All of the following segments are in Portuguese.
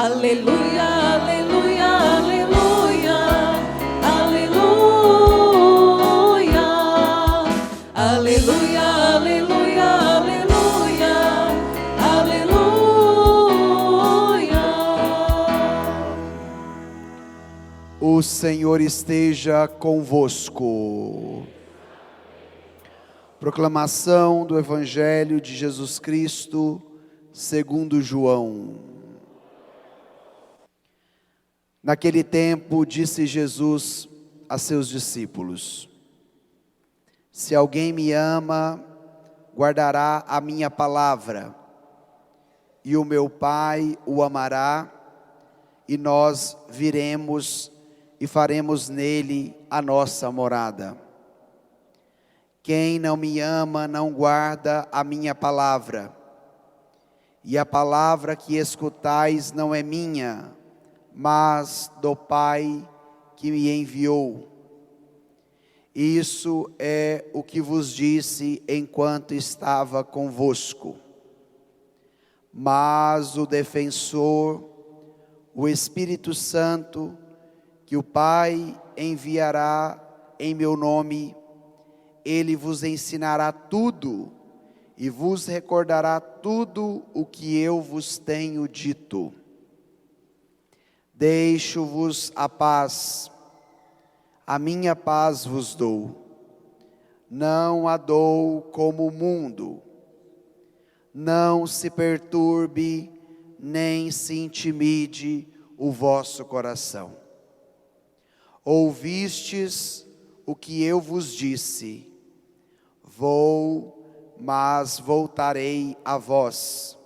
Aleluia, aleluia, aleluia, aleluia, aleluia, aleluia, aleluia, aleluia. O Senhor esteja convosco. Proclamação do Evangelho de Jesus Cristo, segundo João. Naquele tempo, disse Jesus a seus discípulos: se alguém me ama, guardará a minha palavra, e o meu Pai o amará, e nós viremos e faremos nele a nossa morada. Quem não me ama não guarda a minha palavra, e a palavra que escutais não é minha, mas do Pai que me enviou. Isso é o que vos disse enquanto estava convosco. Mas o defensor, o Espírito Santo, que o Pai enviará em meu nome, ele vos ensinará tudo e vos recordará tudo o que eu vos tenho dito. Deixo-vos a paz, a minha paz vos dou. Não a dou como o mundo. Não se perturbe, nem se intimide o vosso coração. Ouvistes o que eu vos disse. Vou, mas voltarei a vós.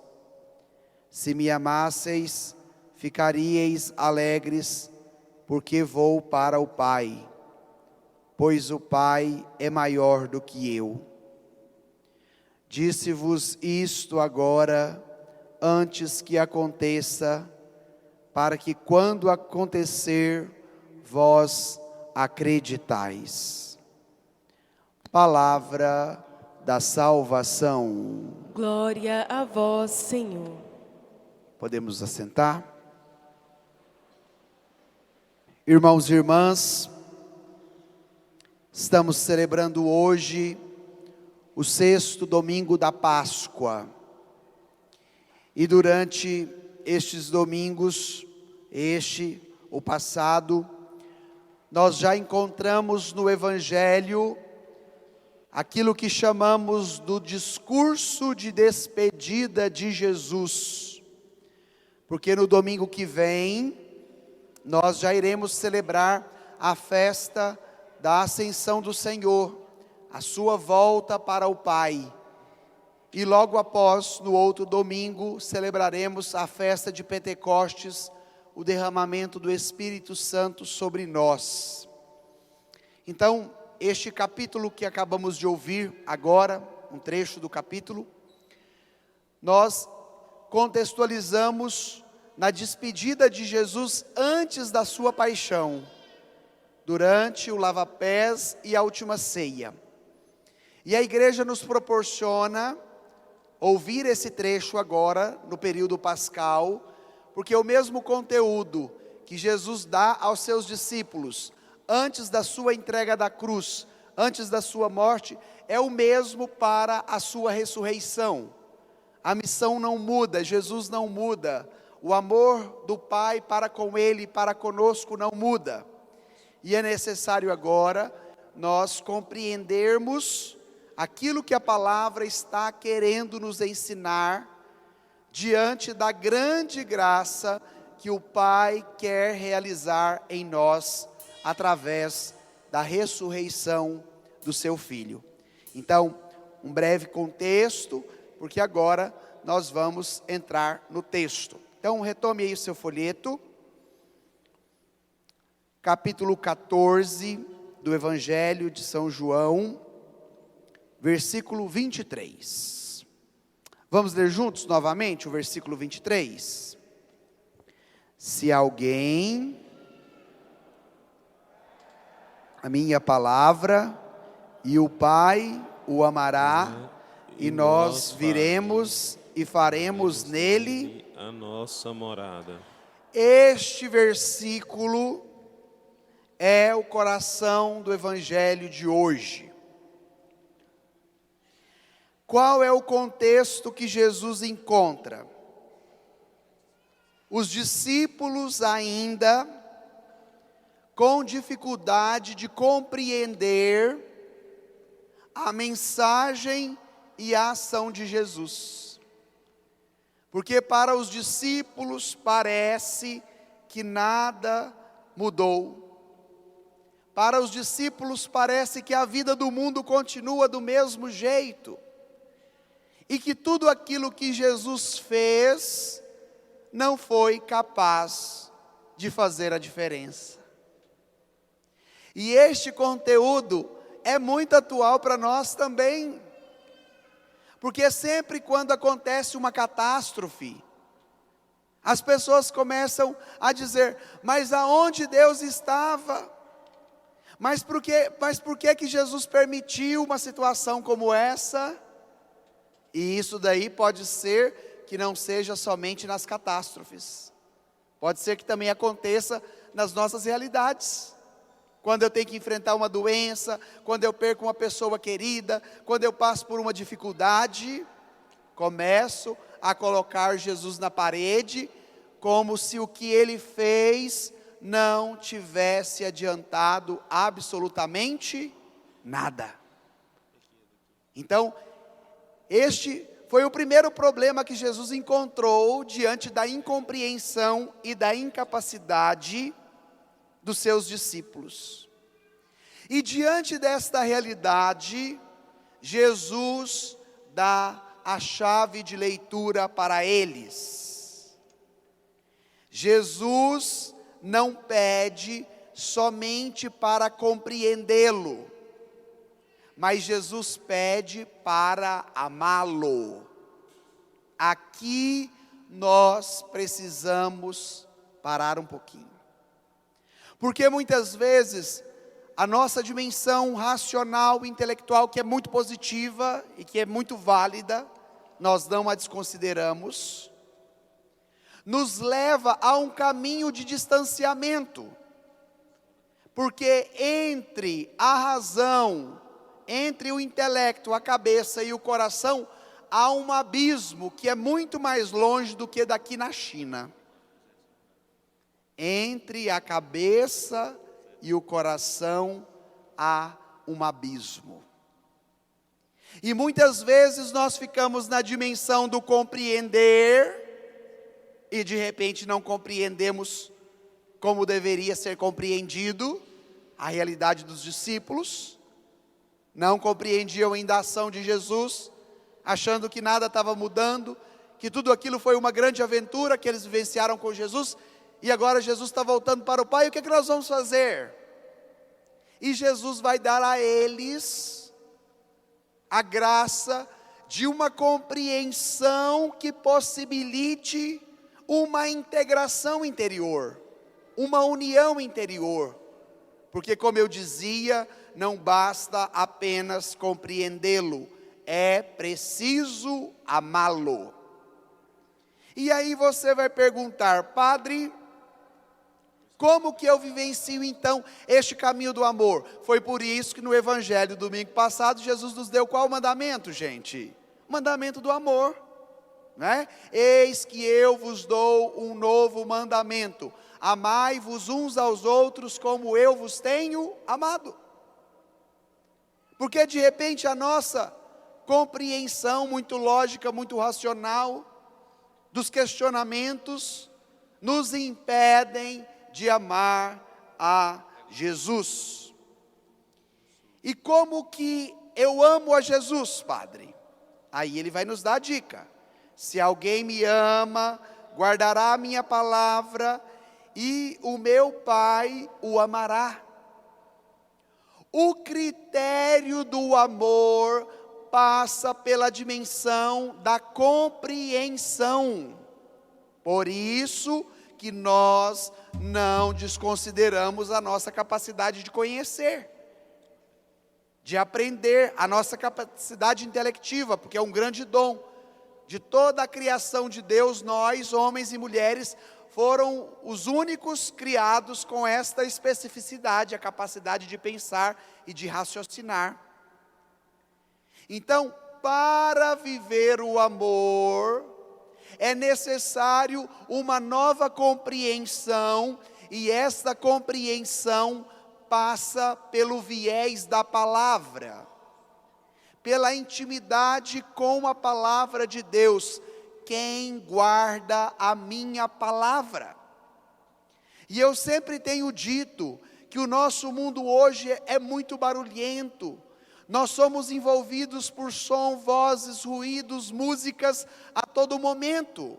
Se me amasseis, ficaríeis alegres, porque vou para o Pai, pois o Pai é maior do que eu. Disse-vos isto agora, antes que aconteça, para que quando acontecer, vós acreditais. Palavra da salvação. Glória a vós, Senhor. Podemos assentar? Irmãos e irmãs, estamos celebrando hoje o 6º domingo da Páscoa. E durante estes domingos, o passado, nós já encontramos no Evangelho aquilo que chamamos do discurso de despedida de Jesus. Porque no domingo que vem, nós já iremos celebrar a festa da Ascensão do Senhor, a sua volta para o Pai. E logo após, no outro domingo, celebraremos a festa de Pentecostes, o derramamento do Espírito Santo sobre nós. Então, este capítulo que acabamos de ouvir agora, um trecho do capítulo, nós contextualizamos na despedida de Jesus antes da sua paixão, durante o lava-pés e a última ceia. E a igreja nos proporciona ouvir esse trecho agora, no período pascal, porque é o mesmo conteúdo que Jesus dá aos seus discípulos antes da sua entrega da cruz, antes da sua morte, é o mesmo para a sua ressurreição. A missão não muda, Jesus não muda, o amor do Pai para com Ele e para conosco não muda. E é necessário agora nós compreendermos aquilo que a palavra está querendo nos ensinar, diante da grande graça que o Pai quer realizar em nós, através da ressurreição do seu Filho. Então, um breve contexto, porque agora nós vamos entrar no texto. Então, retome aí o seu folheto, capítulo 14 do Evangelho de São João, versículo 23. Vamos ler juntos novamente o versículo 23? Se alguém a minha palavra, e o Pai o amará, e nós viremos e faremos nele a nossa morada. Este versículo é o coração do evangelho de hoje. Qual é o contexto que Jesus encontra? Os discípulos ainda com dificuldade de compreender a mensagem e a ação de Jesus. Porque para os discípulos parece que nada mudou. Para os discípulos parece que a vida do mundo continua do mesmo jeito. E que tudo aquilo que Jesus fez não foi capaz de fazer a diferença. E este conteúdo é muito atual para nós também. Porque sempre quando acontece uma catástrofe, as pessoas começam a dizer: mas aonde Deus estava? Mas por que que Jesus permitiu uma situação como essa? E isso daí pode ser que não seja somente nas catástrofes. Pode ser que também aconteça nas nossas realidades. Quando eu tenho que enfrentar uma doença, quando eu perco uma pessoa querida, quando eu passo por uma dificuldade, começo a colocar Jesus na parede, como se o que ele fez não tivesse adiantado absolutamente nada. Então, este foi o primeiro problema que Jesus encontrou diante da incompreensão e da incapacidade dos seus discípulos. E diante desta realidade, Jesus dá a chave de leitura para eles. Jesus não pede somente para compreendê-lo, mas Jesus pede para amá-lo. Aqui nós precisamos parar um pouquinho. Porque muitas vezes a nossa dimensão racional, intelectual, que é muito positiva e que é muito válida, nós não a desconsideramos, nos leva a um caminho de distanciamento. Porque entre a razão, entre o intelecto, a cabeça e o coração, há um abismo que é muito mais longe do que daqui na China. Entre a cabeça e o coração há um abismo. E muitas vezes nós ficamos na dimensão do compreender e de repente não compreendemos como deveria ser compreendido a realidade dos discípulos. Não compreendiam ainda a ação de Jesus, achando que nada estava mudando, que tudo aquilo foi uma grande aventura que eles vivenciaram com Jesus. E agora Jesus está voltando para o Pai, o que é que nós vamos fazer? E Jesus vai dar a eles a graça de uma compreensão que possibilite uma integração interior, uma união interior. Porque, como eu dizia, não basta apenas compreendê-lo, é preciso amá-lo. E aí você vai perguntar: padre, como que eu vivencio então este caminho do amor? Foi por isso que no evangelho do domingo passado Jesus nos deu qual mandamento, gente? O mandamento do amor, né? Eis que eu vos dou um novo mandamento: amai-vos uns aos outros como eu vos tenho amado. Porque de repente a nossa compreensão muito lógica, muito racional, dos questionamentos, nos impedem de amar a Jesus. E como que eu amo a Jesus, padre? Aí ele vai nos dar a dica: se alguém me ama, guardará a minha palavra, e o meu Pai o amará. O critério do amor passa pela dimensão da compreensão. Por isso que nós não desconsideramos a nossa capacidade de conhecer, de aprender, a nossa capacidade intelectiva, porque é um grande dom. De toda a criação de Deus, nós, homens e mulheres, foram os únicos criados com esta especificidade, a capacidade de pensar e de raciocinar. Então, para viver o amor, é necessário uma nova compreensão, e essa compreensão passa pelo viés da palavra, pela intimidade com a palavra de Deus. Quem guarda a minha palavra? E eu sempre tenho dito que o nosso mundo hoje é muito barulhento. Nós somos envolvidos por som, vozes, ruídos, músicas a todo momento.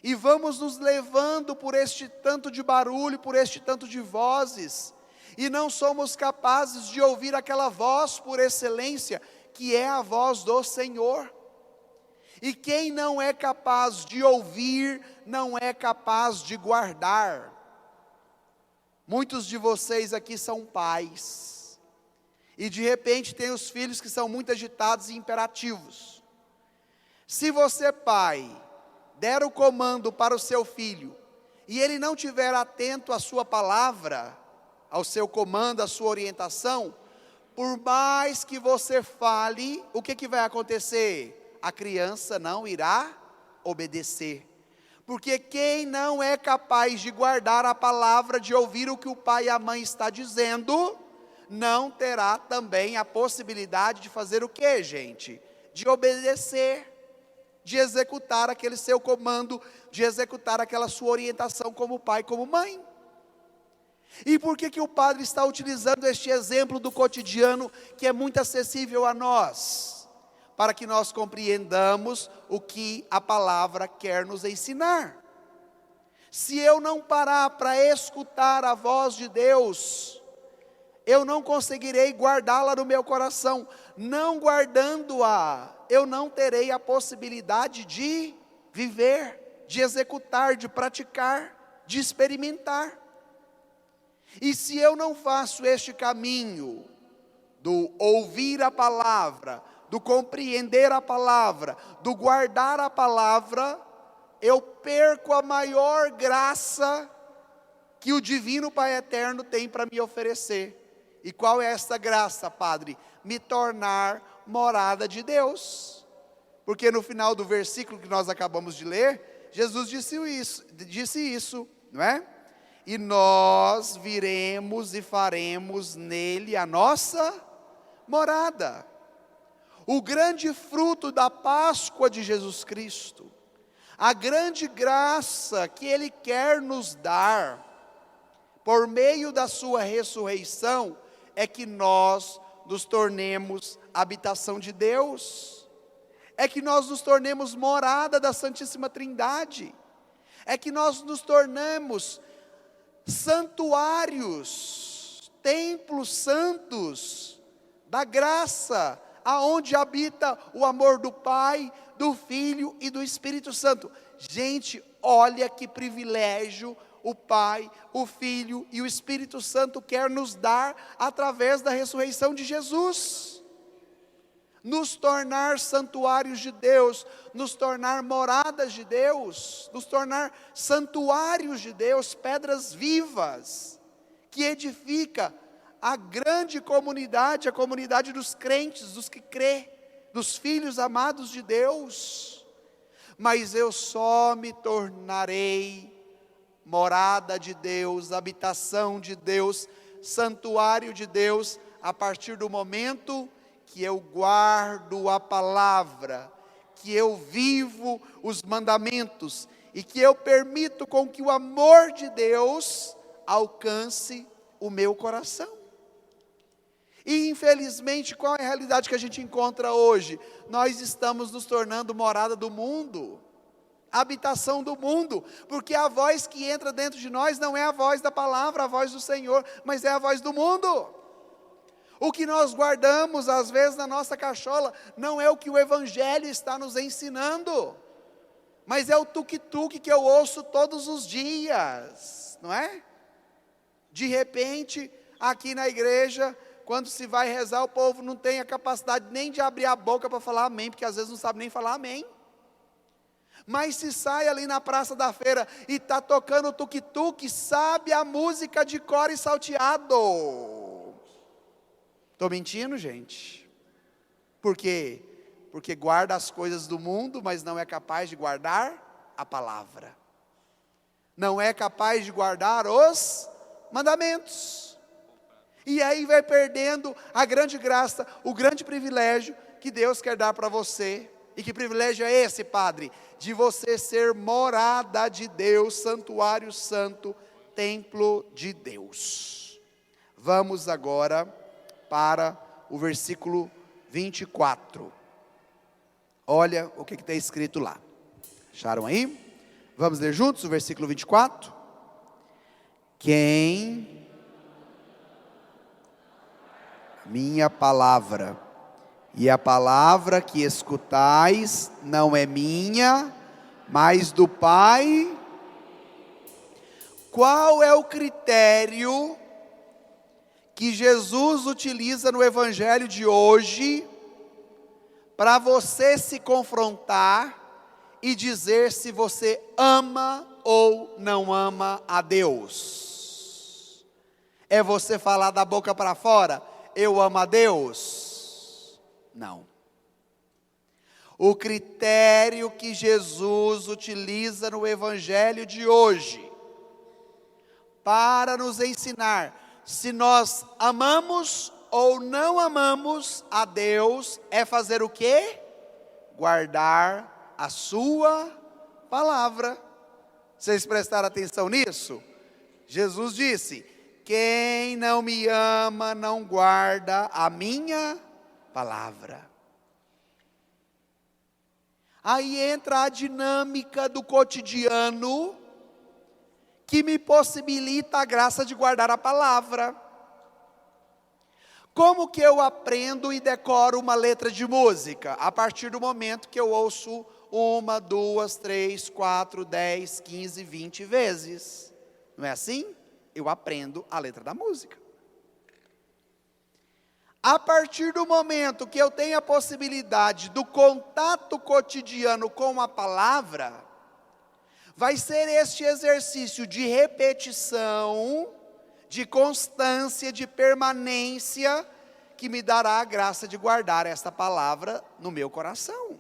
E vamos nos levando por este tanto de barulho, por este tanto de vozes, e não somos capazes de ouvir aquela voz por excelência, que é a voz do Senhor. E quem não é capaz de ouvir, não é capaz de guardar. Muitos de vocês aqui são pais, e de repente tem os filhos que são muito agitados e imperativos. Se você, pai, der o comando para o seu filho, e ele não estiver atento à sua palavra, ao seu comando, à sua orientação, por mais que você fale, o que vai acontecer? A criança não irá obedecer. Porque quem não é capaz de guardar a palavra, de ouvir o que o pai e a mãe está dizendo, não terá também a possibilidade de fazer o que, gente? De obedecer, de executar aquele seu comando, de executar aquela sua orientação como pai, como mãe. E por que o padre está utilizando este exemplo do cotidiano, que é muito acessível a nós? Para que nós compreendamos o que a palavra quer nos ensinar. Se eu não parar para escutar a voz de Deus, eu não conseguirei guardá-la no meu coração. Não guardando-a, eu não terei a possibilidade de viver, de executar, de praticar, de experimentar. E se eu não faço este caminho do ouvir a palavra, do compreender a palavra, do guardar a palavra, eu perco a maior graça que o Divino Pai Eterno tem para me oferecer. E qual é essa graça, Padre? Me tornar morada de Deus. Porque no final do versículo que nós acabamos de ler, Jesus disse isso, não é? E nós viremos e faremos nele a nossa morada. O grande fruto da Páscoa de Jesus Cristo, a grande graça que Ele quer nos dar, por meio da sua ressurreição, é que nós nos tornemos habitação de Deus, é que nós nos tornemos morada da Santíssima Trindade, é que nós nos tornamos santuários, templos santos da graça, aonde habita o amor do Pai, do Filho e do Espírito Santo. Gente, olha que privilégio o Pai, o Filho e o Espírito Santo quer nos dar através da ressurreição de Jesus. Nos tornar santuários de Deus, nos tornar moradas de Deus, nos tornar santuários de Deus, pedras vivas, que edifica a grande comunidade, a comunidade dos crentes, dos que crê, dos filhos amados de Deus. Mas eu só me tornarei morada de Deus, habitação de Deus, santuário de Deus, a partir do momento que eu guardo a palavra, que eu vivo os mandamentos, e que eu permito com que o amor de Deus alcance o meu coração. E infelizmente, qual é a realidade que a gente encontra hoje? Nós estamos nos tornando morada do mundo, habitação do mundo, porque a voz que entra dentro de nós não é a voz da palavra, a voz do Senhor, mas é a voz do mundo. O que nós guardamos às vezes na nossa cachola não é o que o Evangelho está nos ensinando, mas é o tuk-tuk que eu ouço todos os dias, não é? De repente, aqui na igreja, quando se vai rezar, o povo não tem a capacidade nem de abrir a boca para falar amém, porque às vezes não sabe nem falar amém. Mas se sai ali na praça da feira e está tocando tuk-tuk, sabe a música de cor e salteado. Estou mentindo, gente? Por quê? Porque guarda as coisas do mundo, mas não é capaz de guardar a palavra. Não é capaz de guardar os mandamentos. E aí vai perdendo a grande graça, o grande privilégio que Deus quer dar para você. E que privilégio é esse, Padre? De você ser morada de Deus, santuário santo, templo de Deus. Vamos agora para o versículo 24. Olha o que está escrito lá. Acharam aí? Vamos ler juntos o versículo 24? Quem minha palavra, e a palavra que escutais não é minha, mas do Pai. Qual é o critério que Jesus utiliza no evangelho de hoje para você se confrontar e dizer se você ama ou não ama a Deus? É você falar da boca para fora, eu amo a Deus? Não. O critério que Jesus utiliza no evangelho de hoje, para nos ensinar se nós amamos ou não amamos a Deus, é fazer o quê? Guardar a sua palavra. Vocês prestaram atenção nisso? Jesus disse: quem não me ama não guarda a minha palavra. Aí entra a dinâmica do cotidiano, que me possibilita a graça de guardar a palavra. Como que eu aprendo e decoro uma letra de música? A partir do momento que eu ouço 1, 2, 3, 4, 10, 15, 20 vezes. Não é assim? Eu aprendo a letra da música. A partir do momento que eu tenho a possibilidade do contato cotidiano com a palavra, vai ser este exercício de repetição, de constância, de permanência, que me dará a graça de guardar esta palavra no meu coração.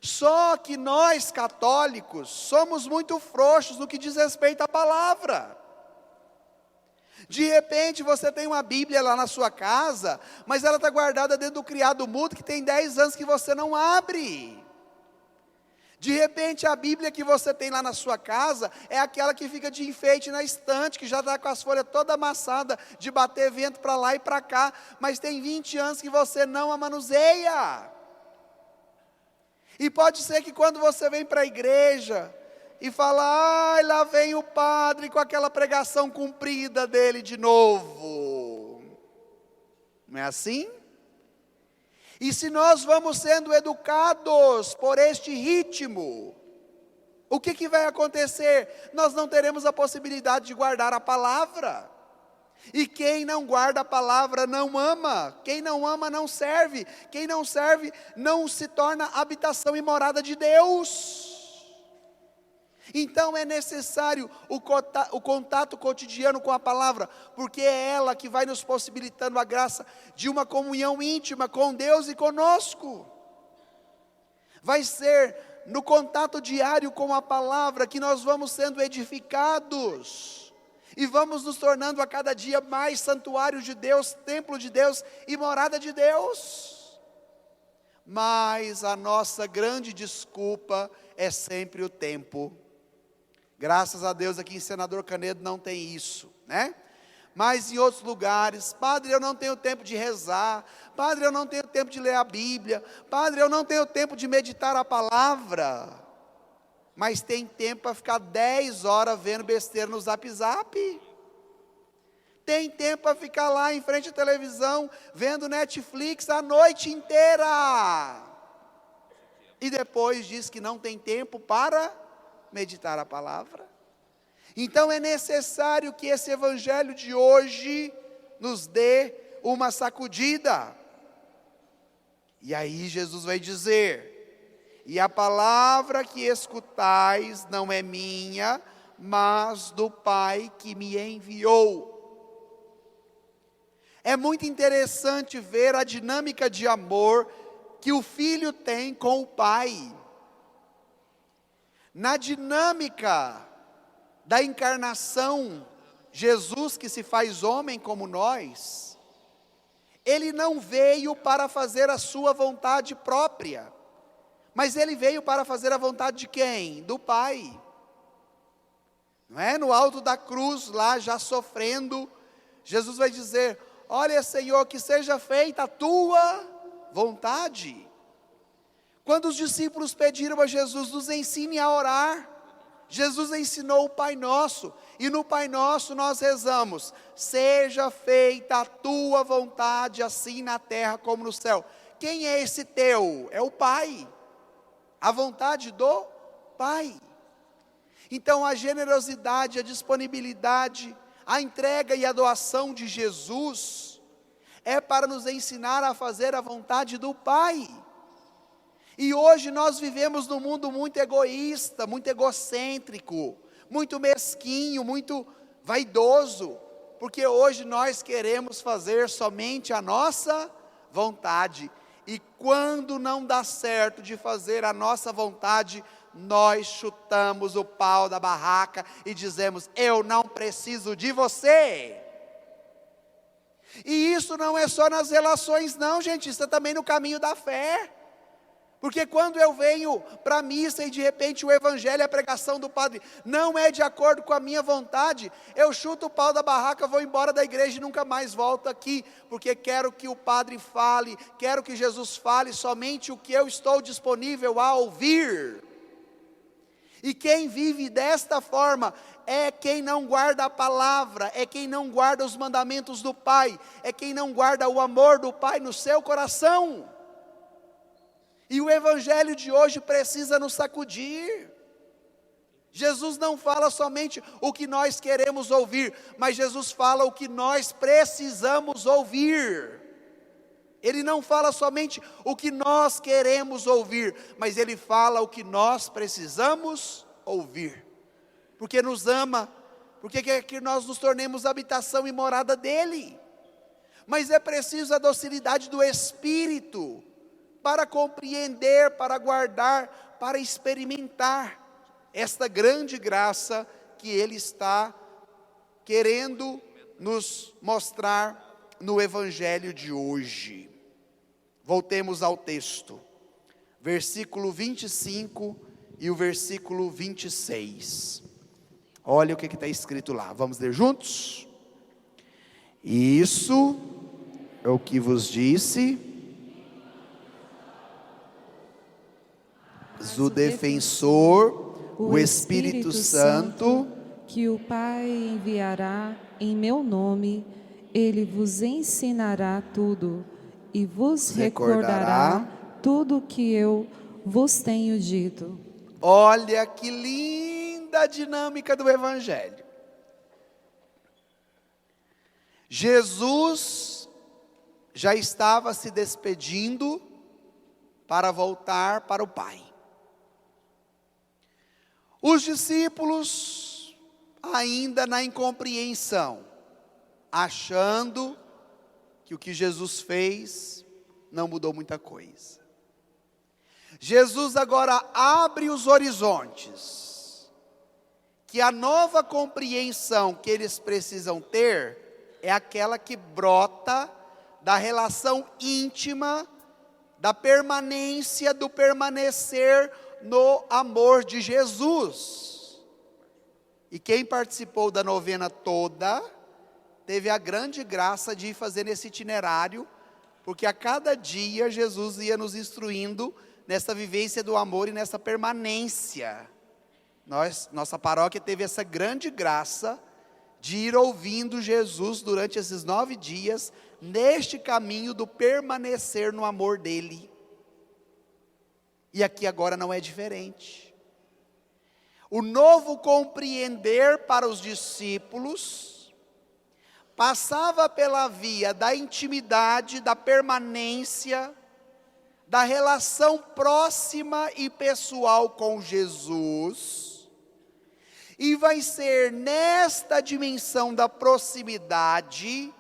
Só que nós católicos somos muito frouxos no que diz respeito à palavra. De repente você tem uma Bíblia lá na sua casa, mas ela está guardada dentro do criado mudo que tem 10 anos que você não abre. De repente a Bíblia que você tem lá na sua casa é aquela que fica de enfeite na estante, que já está com as folhas toda amassada, de bater vento para lá e para cá, mas tem 20 anos que você não a manuseia. E pode ser que quando você vem para a igreja e fala, ai, lá vem o padre com aquela pregação comprida dele de novo. Não é assim? E se nós vamos sendo educados por este ritmo, o que vai acontecer? Nós não teremos a possibilidade de guardar a palavra. E quem não guarda a palavra não ama. Quem não ama não serve. Quem não serve não se torna habitação e morada de Deus. Então é necessário o contato cotidiano com a palavra, porque é ela que vai nos possibilitando a graça de uma comunhão íntima com Deus e conosco. Vai ser no contato diário com a palavra que nós vamos sendo edificados, e vamos nos tornando a cada dia mais santuário de Deus, templo de Deus e morada de Deus. Mas a nossa grande desculpa é sempre o tempo. Graças a Deus aqui em Senador Canedo não tem isso, né? Mas em outros lugares, padre, eu não tenho tempo de rezar, padre, eu não tenho tempo de ler a Bíblia, padre, eu não tenho tempo de meditar a palavra. Mas tem tempo para ficar 10 horas vendo besteira no Zap Zap. Tem tempo para ficar lá em frente à televisão, vendo Netflix a noite inteira. E depois diz que não tem tempo para meditar a palavra. Então é necessário que esse evangelho de hoje nos dê uma sacudida. E aí Jesus vai dizer: e a palavra que escutais não é minha, mas do Pai que me enviou. É muito interessante ver a dinâmica de amor que o Filho tem com o Pai. Na dinâmica da encarnação, Jesus que se faz homem como nós, Ele não veio para fazer a sua vontade própria, mas Ele veio para fazer a vontade de quem? Do Pai. Não é? No alto da cruz, lá já sofrendo, Jesus vai dizer: olha, Senhor, que seja feita a tua vontade. Quando os discípulos pediram a Jesus, nos ensine a orar, Jesus ensinou o Pai Nosso, e no Pai Nosso nós rezamos: seja feita a tua vontade, assim na terra como no céu. Quem é esse teu? É o Pai, a vontade do Pai. Então a generosidade, a disponibilidade, a entrega e a doação de Jesus é para nos ensinar a fazer a vontade do Pai. E hoje nós vivemos num mundo muito egoísta, muito egocêntrico, muito mesquinho, muito vaidoso, porque hoje nós queremos fazer somente a nossa vontade, e quando não dá certo de fazer a nossa vontade, nós chutamos o pau da barraca e dizemos: eu não preciso de você. E isso não é só nas relações não, gente, isso é também no caminho da fé. Porque quando eu venho para a missa e de repente o evangelho, a pregação do padre não é de acordo com a minha vontade, eu chuto o pau da barraca, vou embora da igreja e nunca mais volto aqui, porque quero que o padre fale, quero que Jesus fale somente o que eu estou disponível a ouvir. E quem vive desta forma é quem não guarda a palavra, é quem não guarda os mandamentos do Pai, é quem não guarda o amor do Pai no seu coração. E o evangelho de hoje precisa nos sacudir. Jesus não fala somente o que nós queremos ouvir, mas Jesus fala o que nós precisamos ouvir. Ele não fala somente o que nós queremos ouvir, mas Ele fala o que nós precisamos ouvir. Porque nos ama, porque quer que nós nos tornemos habitação e morada dEle. Mas é preciso a docilidade do Espírito, para compreender, para guardar, para experimentar esta grande graça que Ele está querendo nos mostrar no Evangelho de hoje. Voltemos ao texto, versículo 25 e o versículo 26. Olha o que está escrito lá, vamos ler juntos? Isso é o que vos disse o defensor, o Espírito Santo, que o Pai enviará em meu nome, Ele vos ensinará tudo e vos recordará tudo o que eu vos tenho dito. Olha que linda a dinâmica do Evangelho. Jesus já estava se despedindo para voltar para o Pai. Os discípulos ainda na incompreensão, achando que o que Jesus fez não mudou muita coisa. Jesus agora abre os horizontes, que a nova compreensão que eles precisam ter é aquela que brota da relação íntima, da permanência, do permanecer no amor de Jesus. E quem participou da novena toda, teve a grande graça de ir fazendo esse itinerário, porque a cada dia Jesus ia nos instruindo nessa vivência do amor e nessa permanência. Nossa paróquia teve essa grande graça de ir ouvindo Jesus durante esses 9 dias, neste caminho do permanecer no amor dele. E aqui agora não é diferente. O novo compreender para os discípulos passava pela via da intimidade, da permanência, da relação próxima e pessoal com Jesus, e vai ser nesta dimensão da proximidade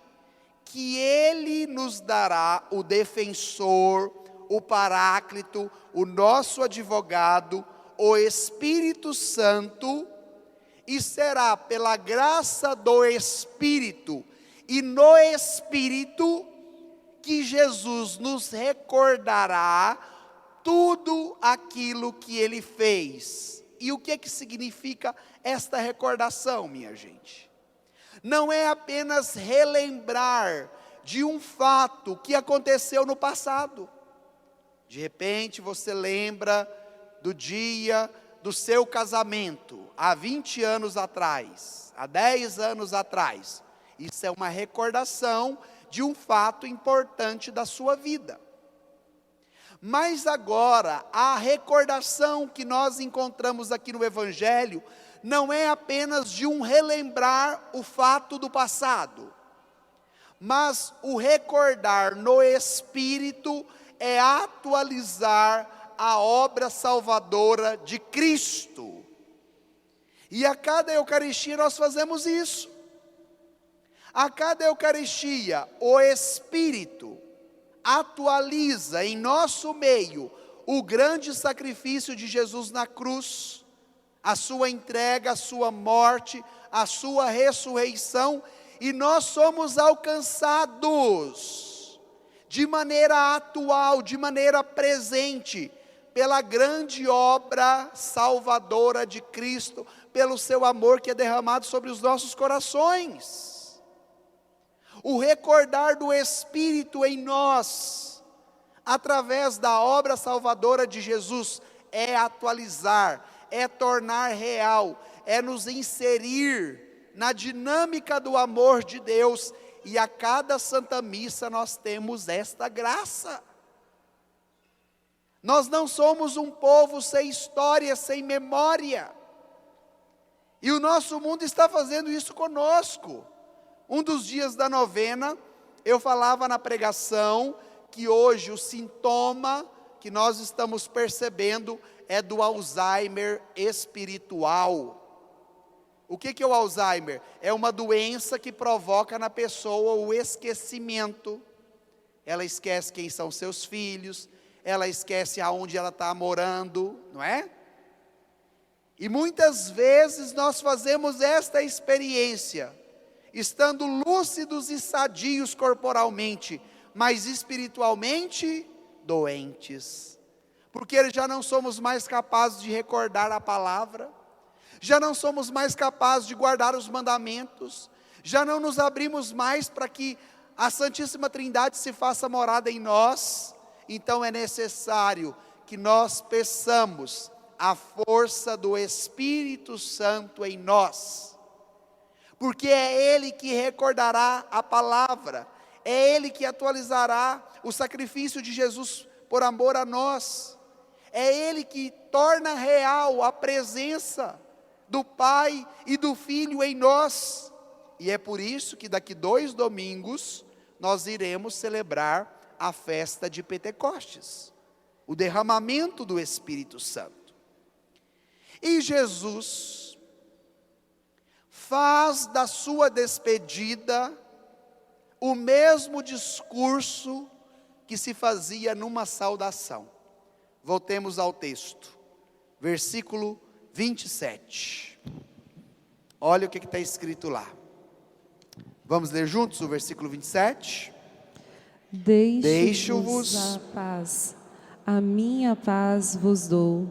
que Ele nos dará o defensor, o Paráclito, o nosso advogado, o Espírito Santo, e será pela graça do Espírito e no Espírito que Jesus nos recordará tudo aquilo que Ele fez. E o que significa esta recordação, minha gente? Não é apenas relembrar de um fato que aconteceu no passado. De repente você lembra do dia do seu casamento, há 20 anos atrás, há 10 anos atrás. Isso é uma recordação de um fato importante da sua vida. Mas agora, a recordação que nós encontramos aqui no Evangelho, não é apenas de um relembrar o fato do passado, mas o recordar no Espírito é atualizar a obra salvadora de Cristo. E a cada Eucaristia nós fazemos isso. A cada Eucaristia, o Espírito atualiza em nosso meio o grande sacrifício de Jesus na cruz, a sua entrega, a sua morte, a sua ressurreição, e nós somos alcançados de maneira atual, de maneira presente, pela grande obra salvadora de Cristo, pelo seu amor que é derramado sobre os nossos corações. O recordar do Espírito em nós, através da obra salvadora de Jesus, é atualizar, é tornar real, é nos inserir na dinâmica do amor de Deus, e a cada Santa Missa nós temos esta graça. Nós não somos um povo sem história, sem memória, e o nosso mundo está fazendo isso conosco. Um dos dias da novena, eu falava na pregação que hoje o sintoma que nós estamos percebendo é do Alzheimer espiritual. O que é o Alzheimer? É uma doença que provoca na pessoa o esquecimento. Ela esquece quem são seus filhos, ela esquece aonde ela está morando, não é? E muitas vezes nós fazemos esta experiência, estando lúcidos e sadios corporalmente, mas espiritualmente doentes, porque já não somos mais capazes de recordar a palavra, já não somos mais capazes de guardar os mandamentos, já não nos abrimos mais para que a Santíssima Trindade se faça morada em nós. Então é necessário que nós peçamos a força do Espírito Santo em nós, porque é Ele que recordará a palavra, é Ele que atualizará o sacrifício de Jesus por amor a nós, é Ele que torna real a presença do Pai e do Filho em nós. E é por isso que daqui 2 domingos nós iremos celebrar a festa de Pentecostes, o derramamento do Espírito Santo. E Jesus faz da sua despedida o mesmo discurso que se fazia numa saudação. Voltemos ao texto, versículo 27. Olha o que está escrito lá. Vamos ler juntos o versículo 27? Deixo-vos a paz, a minha paz vos dou,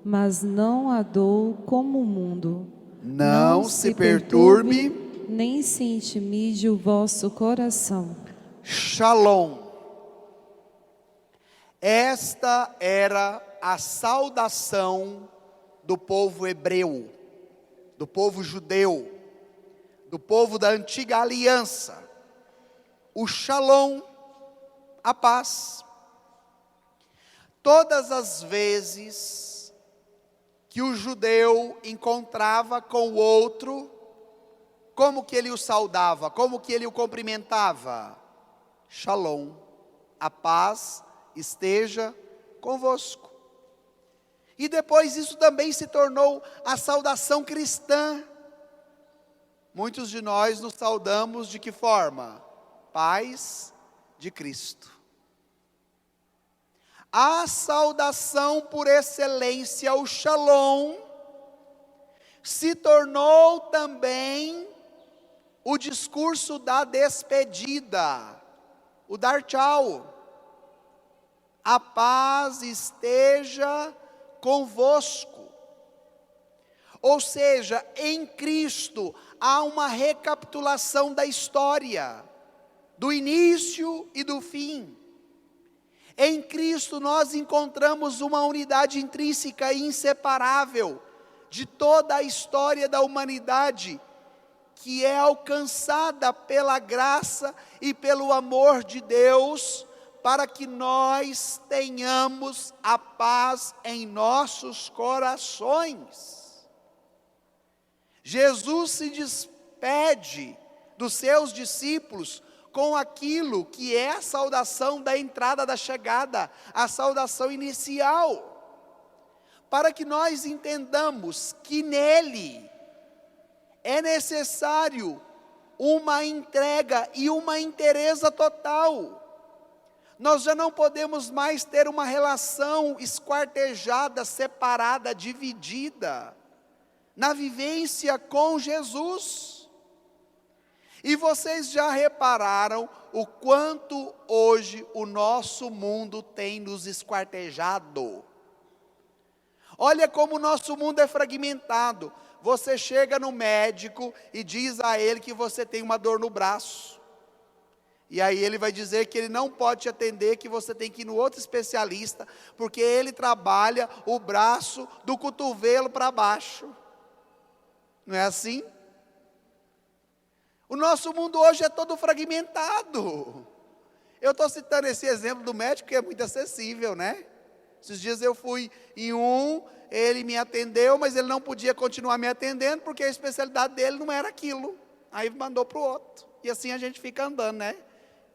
mas não a dou como o mundo. Não se perturbe, nem se intimide o vosso coração. Shalom. Esta era a saudação do povo hebreu, do povo judeu, do povo da antiga aliança. O Shalom, a paz. Todas as vezes que o judeu encontrava com o outro, como que ele o saudava, como que ele o cumprimentava? Shalom, a paz esteja convosco. E depois isso também se tornou a saudação cristã. Muitos de nós nos saudamos de que forma? Paz de Cristo. A saudação por excelência, o Shalom, se tornou também o discurso da despedida, o dar tchau. A paz esteja convosco. Ou seja, em Cristo há uma recapitulação da história, do início e do fim. Em Cristo nós encontramos uma unidade intrínseca e inseparável de toda a história da humanidade, que é alcançada pela graça e pelo amor de Deus, para que nós tenhamos a paz em nossos corações. Jesus se despede dos seus discípulos com aquilo que é a saudação da entrada, da chegada, a saudação inicial, para que nós entendamos que nele é necessário uma entrega e uma inteireza total. Nós já não podemos mais ter uma relação esquartejada, separada, dividida, na vivência com Jesus. E vocês já repararam o quanto hoje o nosso mundo tem nos esquartejado? Olha como o nosso mundo é fragmentado. Você chega no médico e diz a ele que você tem uma dor no braço. E aí ele vai dizer que ele não pode te atender, que você tem que ir no outro especialista, porque ele trabalha o braço do cotovelo para baixo. Não é assim? O nosso mundo hoje é todo fragmentado. Eu estou citando esse exemplo do médico que é muito acessível, né? Esses dias eu fui em ele me atendeu, mas ele não podia continuar me atendendo, porque a especialidade dele não era aquilo. Aí mandou para o outro. E assim a gente fica andando, né?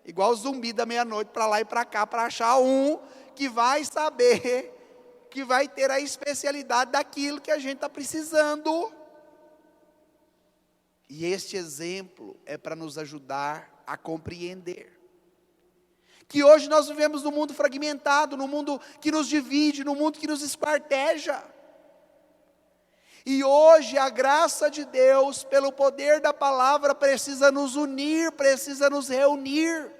Igual zumbi da meia-noite, para lá e para cá, para achar um que vai saber, que vai ter a especialidade daquilo que a gente está precisando. E este exemplo é para nos ajudar a compreender que hoje nós vivemos num mundo fragmentado, num mundo que nos divide, num mundo que nos esquarteja. E hoje a graça de Deus, pelo poder da palavra, precisa nos unir, precisa nos reunir,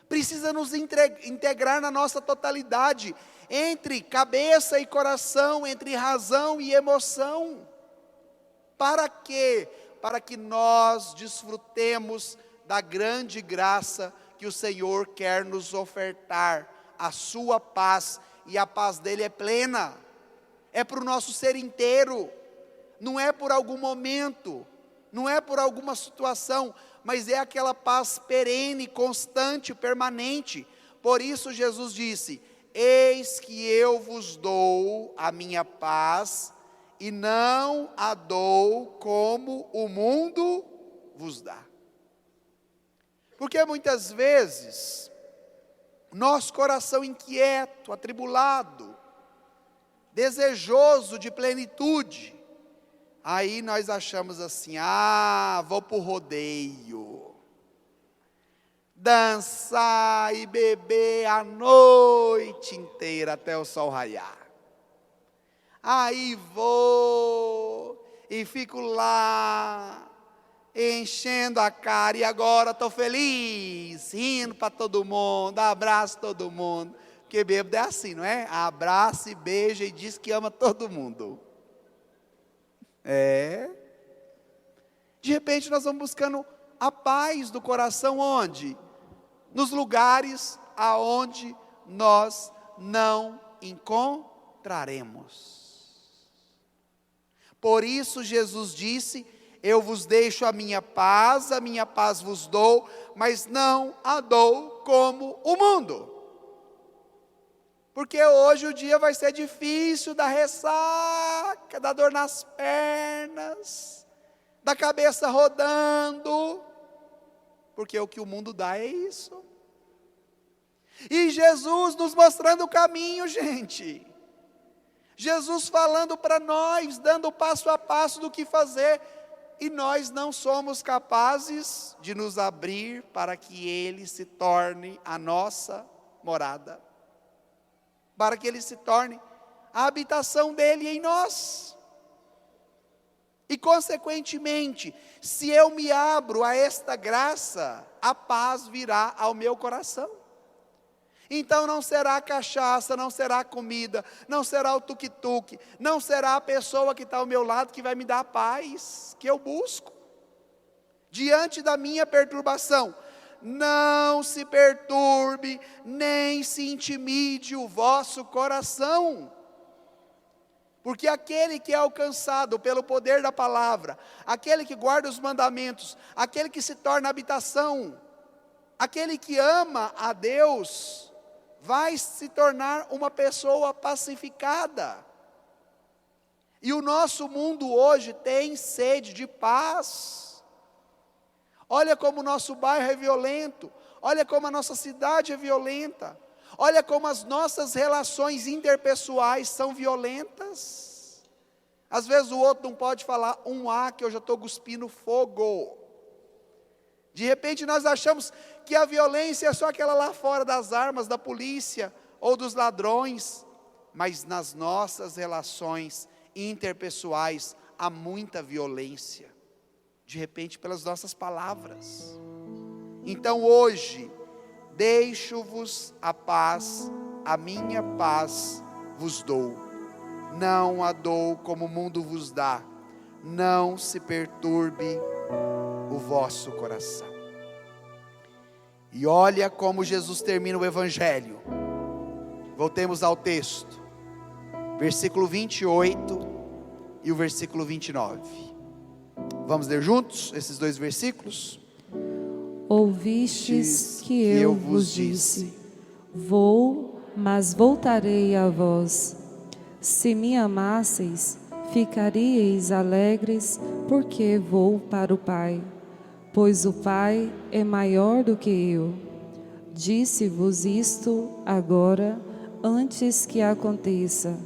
precisa nos integrar na nossa totalidade, entre cabeça e coração, entre razão e emoção. Para quê? Para que nós desfrutemos da grande graça que o Senhor quer nos ofertar, a sua paz, e a paz dele é plena, é para o nosso ser inteiro, não é por algum momento, não é por alguma situação, mas é aquela paz perene, constante, permanente. Por isso Jesus disse: eis que eu vos dou a minha paz, e não a dou como o mundo vos dá. Porque muitas vezes, nosso coração inquieto, atribulado, desejoso de plenitude, aí nós achamos assim: vou para o rodeio, dançar e beber a noite inteira até o sol raiar. Aí vou e fico lá, enchendo a cara, e agora estou feliz, rindo para todo mundo, abraço todo mundo, porque bêbado é assim, não é? Abraça e beija e diz que ama todo mundo. De repente nós vamos buscando a paz do coração, onde? Nos lugares aonde nós não encontraremos. Por isso Jesus disse: eu vos deixo a minha paz vos dou, mas não a dou como o mundo. Porque hoje o dia vai ser difícil, da ressaca, da dor nas pernas, da cabeça rodando, porque o que o mundo dá é isso. E Jesus nos mostrando o caminho, gente. Jesus falando para nós, dando o passo a passo do que fazer. E nós não somos capazes de nos abrir para que Ele se torne a nossa morada. Para que Ele se torne a habitação dEle em nós. E consequentemente, se eu me abro a esta graça, a paz virá ao meu coração. Então não será a cachaça, não será a comida, não será o tuk-tuk, não será a pessoa que está ao meu lado que vai me dar a paz que eu busco. Diante da minha perturbação, não se perturbe, nem se intimide o vosso coração. Porque aquele que é alcançado pelo poder da palavra, aquele que guarda os mandamentos, aquele que se torna habitação, aquele que ama a Deus, vai se tornar uma pessoa pacificada. E o nosso mundo hoje tem sede de paz. Olha como o nosso bairro é violento, olha como a nossa cidade é violenta, olha como as nossas relações interpessoais são violentas. Às vezes o outro não pode falar um A que eu já estou cuspindo fogo. De repente nós achamos que a violência é só aquela lá fora das armas, da polícia ou dos ladrões. Mas nas nossas relações interpessoais há muita violência. De repente pelas nossas palavras. Então hoje, deixo-vos a paz, a minha paz vos dou. Não a dou como o mundo vos dá. Não se perturbe o vosso coração. E olha como Jesus termina o Evangelho. Voltemos ao texto. Versículo 28 e o versículo 29. Vamos ler juntos esses dois versículos? Ouvistes que eu vos disse: vou, mas voltarei a vós. Se me amasseis, ficaríeis alegres, porque vou para o Pai, pois o Pai é maior do que eu. Disse-vos isto agora, antes que aconteça,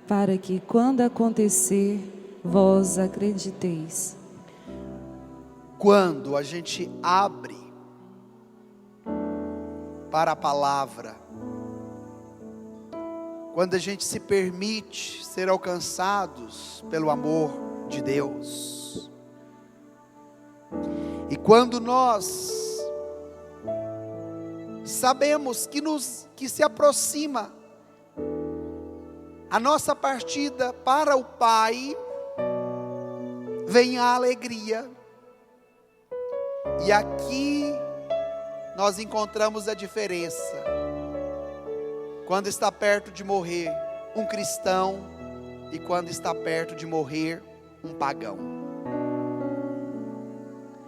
para que quando acontecer, vós acrediteis. Quando a gente abre para a palavra, quando a gente se permite ser alcançados pelo amor de Deus, e quando nós sabemos que se aproxima a nossa partida para o Pai, vem a alegria. E aqui nós encontramos a diferença. Quando está perto de morrer um cristão e quando está perto de morrer um pagão.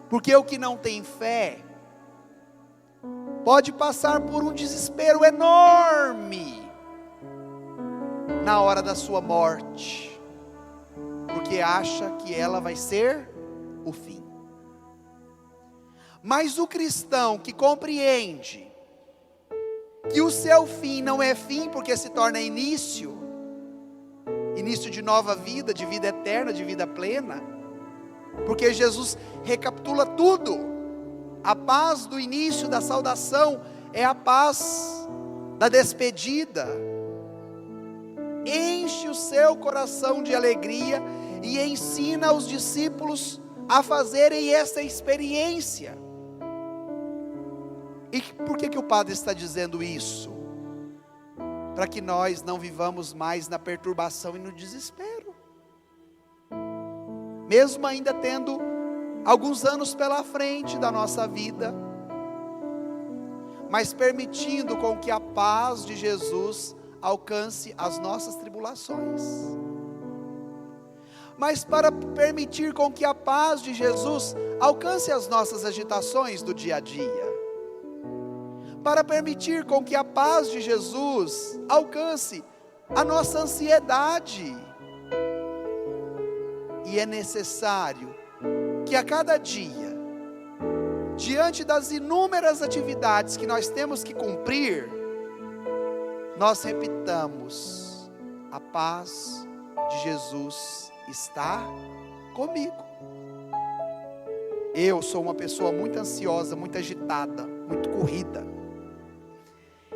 Porque o que não tem fé pode passar por um desespero enorme na hora da sua morte, porque acha que ela vai ser o fim. Mas o cristão que compreende que o seu fim não é fim, porque se torna início de nova vida, de vida eterna, de vida plena, porque Jesus recapitula tudo. A paz do início da saudação é a paz da despedida. Enche o seu coração de alegria e ensina os discípulos a fazerem essa experiência. E por que o padre está dizendo isso? Para que nós não vivamos mais na perturbação e no desespero. Mesmo ainda tendo alguns anos pela frente da nossa vida, mas permitindo com que a paz de Jesus alcance as nossas tribulações. Mas para permitir com que a paz de Jesus alcance as nossas agitações do dia a dia. Para permitir com que a paz de Jesus alcance a nossa ansiedade. E é necessário que a cada dia, diante das inúmeras atividades que nós temos que cumprir, nós repitamos: a paz de Jesus está comigo. Eu sou uma pessoa muito ansiosa, muito agitada, muito corrida.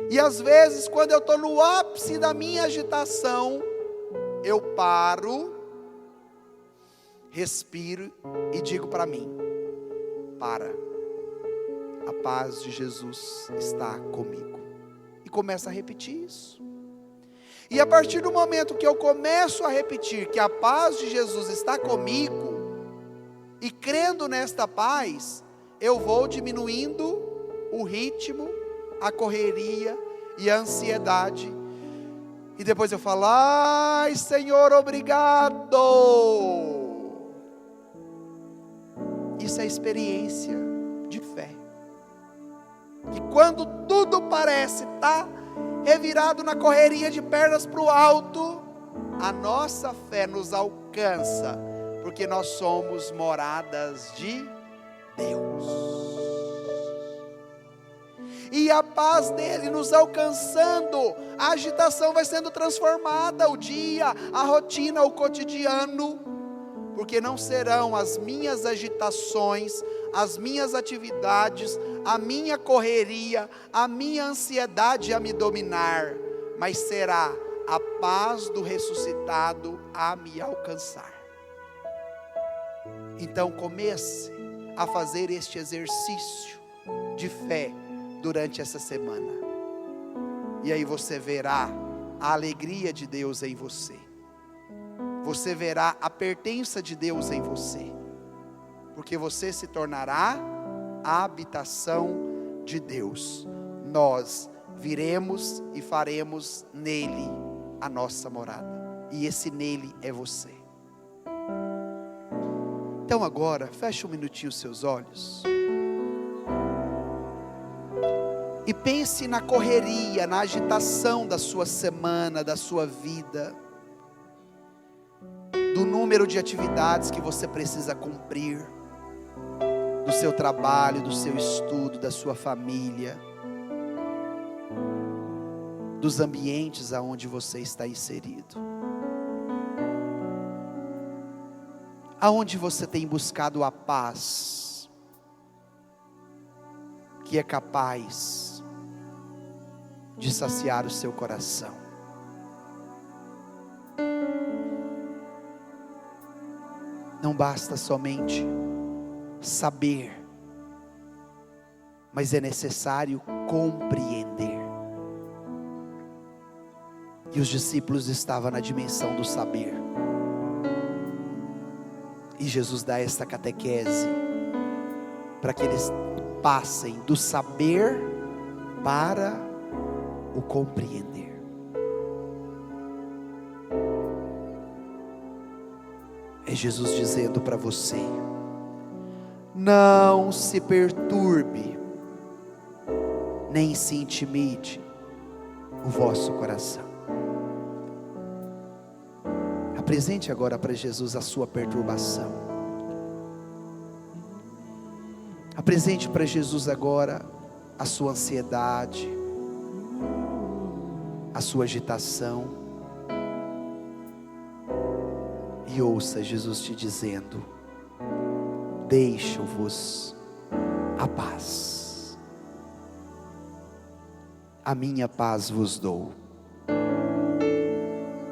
E às vezes, quando eu estou no ápice da minha agitação, eu paro, respiro e digo para mim: para, a paz de Jesus está comigo. E começo a repetir isso. E a partir do momento que eu começo a repetir que a paz de Jesus está comigo, e crendo nesta paz, eu vou diminuindo o ritmo, a correria e a ansiedade. E depois eu falo: ai, Senhor, obrigado. Isso é experiência de fé. Que quando tudo parece estar revirado na correria de pernas para o alto, a nossa fé nos alcança, porque nós somos moradas de Deus. E a paz dele nos alcançando, a agitação vai sendo transformada, o dia, a rotina, o cotidiano, porque não serão as minhas agitações, as minhas atividades, a minha correria, a minha ansiedade a me dominar, mas será a paz do ressuscitado a me alcançar. Então comece a fazer este exercício de fé durante essa semana, e aí você verá a alegria de Deus em você, você verá a pertença de Deus em você, porque você se tornará a habitação de Deus. Nós viremos e faremos nele a nossa morada, e esse nele é você. Então agora, feche um minutinho os seus olhos e pense na correria, na agitação da sua semana, da sua vida, do número de atividades que você precisa cumprir, do seu trabalho, do seu estudo, da sua família, dos ambientes aonde você está inserido. Aonde você tem buscado a paz, que é capaz de saciar o seu coração. Não basta somente saber, mas é necessário compreender. E os discípulos estavam na dimensão do saber. E Jesus dá esta catequese para que eles passem do saber para o compreender. É Jesus dizendo para você: não se perturbe, nem se intimide o vosso coração. Apresente agora para Jesus a sua perturbação. Apresente para Jesus agora a sua ansiedade, a sua agitação. E ouça Jesus te dizendo: deixo-vos a paz. A minha paz vos dou,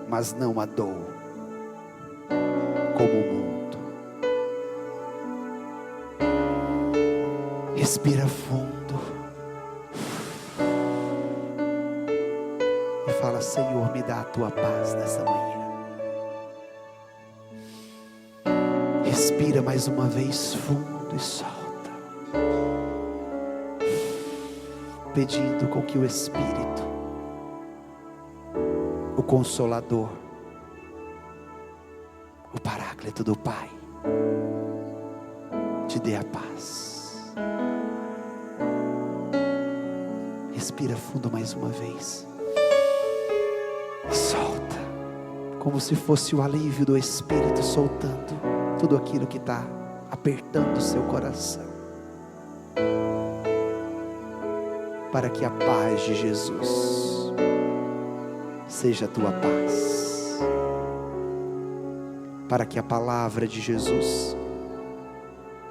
mas não a dou como o mundo. Respira fundo e fala: Senhor, me dá a tua paz nessa manhã. Respira mais uma vez fundo e solta, pedindo com que o Espírito, o Consolador, o Paráclito do Pai, te dê a paz. Respira fundo mais uma vez e solta, como se fosse o alívio do Espírito soltando tudo aquilo que está apertando o seu coração, para que a paz de Jesus seja a tua paz. Para que a palavra de Jesus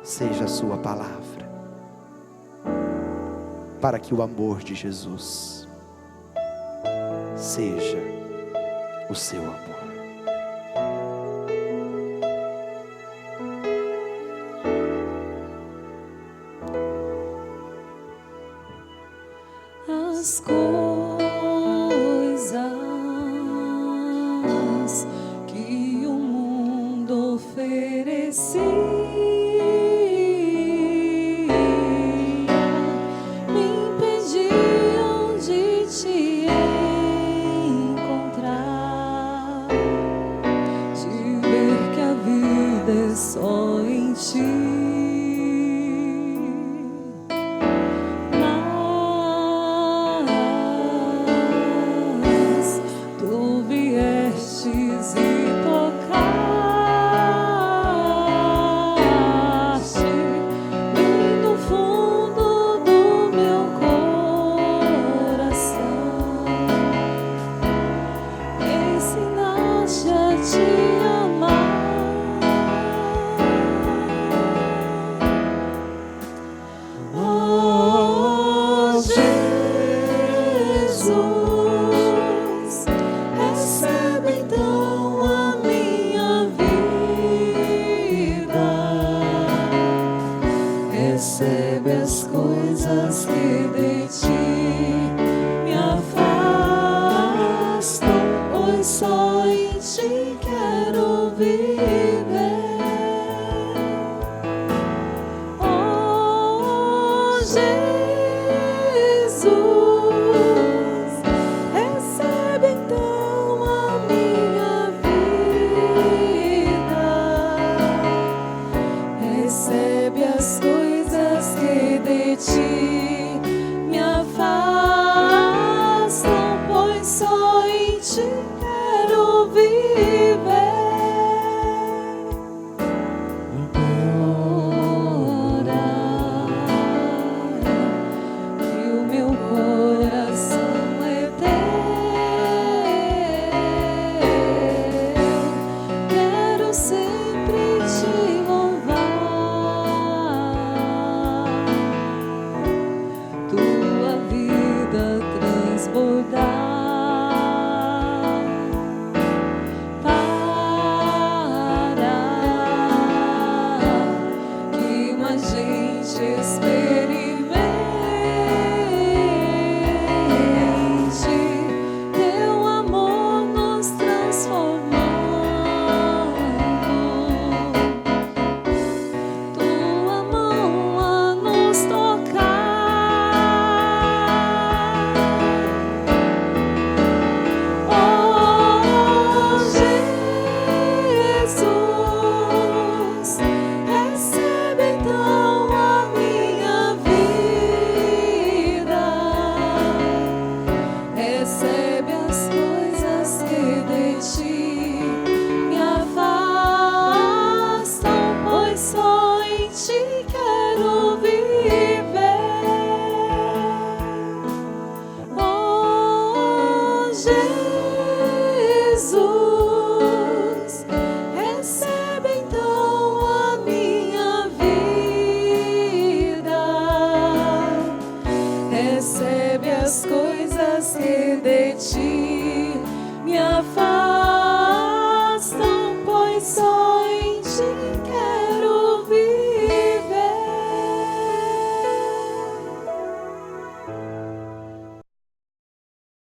seja a sua palavra. Para que o amor de Jesus seja o seu amor. As coisas que o mundo oferecia me impediam de te encontrar, de ver que a vida é só em ti. Recebe as coisas que de ti me afastam, pois só em ti quero viver. Oh, Jesus, recebe então a minha vida. Recebe as coisas que de ti